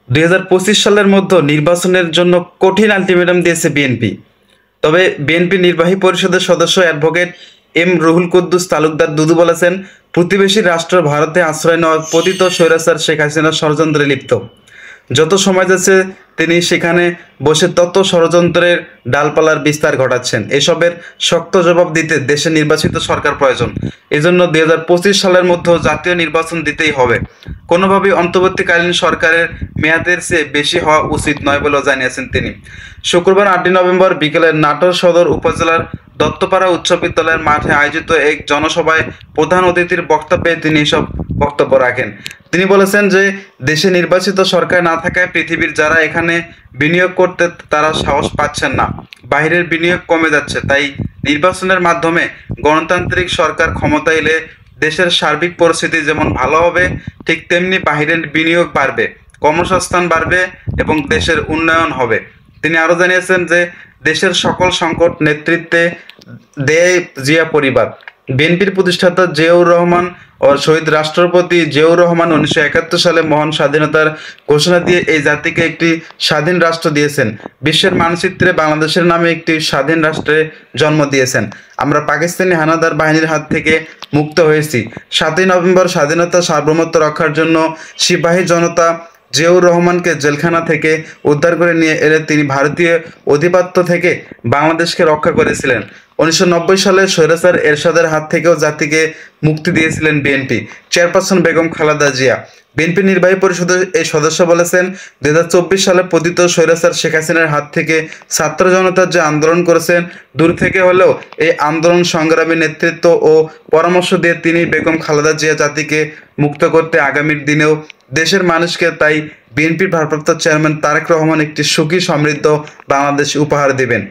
2025 সালের মধ্যে নির্বাচনের জন্য কঠিন আলটিমেটাম দিয়েছে বিএনপি। তবে বিএনপি নির্বাহী পরিষদের সদস্য অ্যাডভোকেট এম রুহুল কুদ্দুস তালুকদার দুদু বলেছেন, প্রতিবেশী রাষ্ট্র ভারতে আশ্রয় নেওয়া পতিত স্বৈরাচার শেখ হাসিনার ষড়যন্ত্রে লিপ্ত। যত সময় যাচ্ছে তিনি সেখানে বসে তত ষড়যন্ত্রের ডালপালার বিস্তার ঘটাচ্ছেন। এসবের শক্ত জবাব দিতে দেশে নির্বাচিত সরকার প্রয়োজন। এজন্য 2025 সালের মধ্যেও জাতীয় নির্বাচন দিতেই হবে। কোনোভাবেই অন্তর্বর্তীকালীন সরকারের মেয়াদের চেয়ে বেশি হওয়া উচিত নয় বলেও জানিয়েছেন তিনি। শুক্রবার 8 নভেম্বর বিকেলে নাটোর সদর উপজেলার দত্তপাড়া উচ্চ বিদ্যালয়ের মাঠে আয়োজিত এক জনসভায় প্রধান অতিথির বক্তব্যে তিনি এসব বক্তব্য রাখেন। তিনি বলেছেন যে দেশে নির্বাচিত সরকার না থাকায় পৃথিবীর যারা এখানে বিনিয়োগ করতে তারা সাহস পাচ্ছেন না। বাইরের বিনিয়োগ কমে যাচ্ছে। তাই নির্বাচনের মাধ্যমে গণতান্ত্রিক সরকার ক্ষমতায় এলে দেশের সার্বিক পরিস্থিতি যেমন ভালো হবে, ঠিক তেমনি বাহিরের বিনিয়োগ বাড়বে, কর্মসংস্থান বাড়বে এবং দেশের উন্নয়ন হবে। তিনি আরো জানিয়েছেন যে দেশের সকল সংকট নেতৃত্বে দেয় জিয়া পরিবার। বিএনপির প্রতিষ্ঠাতা জিয়াউর রহমান ও শহীদ রাষ্ট্রপতি জিয়াউর রহমান 1971 সালে মহান স্বাধীনতার ঘোষণা দিয়ে এই জাতিকে একটি স্বাধীন রাষ্ট্র দিয়েছেন। বিশ্বের মানচিত্রে বাংলাদেশের নামে একটি স্বাধীন রাষ্ট্রে জন্ম দিয়েছেন। আমরা পাকিস্তানি হানাদার বাহিনীর হাত থেকে মুক্ত হয়েছি। 7ই নভেম্বর স্বাধীনতা সার্বভৌমত্ব রক্ষার জন্য সিপাহী জনতা জিয়াউর রহমানকে জেলখানা থেকে উদ্ধার করে নিয়ে এলে তিনি ভারতীয় আধিপত্য থেকে বাংলাদেশকে রক্ষা করেছিলেন। 1990 সালে স্বৈরাচার এরশাদের হাত থেকেও জাতিকে মুক্তি দিয়েছিলেন BNP chairperson Begum Khaleda Zia. BNP নির্বাহী পরিষদের এই সদস্য বলেছেন, 2024 সালে পতিত স্বৈরাচার শেখ হাসিনার হাত থেকে ছাত্র জনতা যে আন্দোলন করেছেন, দূর থেকে হলেও এই আন্দোলন সংগ্রামী নেতৃত্ব ও পরামর্শ দিয়ে তিনি বেগম খালেদা জিয়া জাতিকে মুক্ত করতে আগামীর দিনেও দেশের মানুষকে তাই বিএনপির ভারপ্রাপ্ত চেয়ারম্যান তারেক রহমান একটি সুখী সমৃদ্ধ বাংলাদেশ উপহার দেবেন।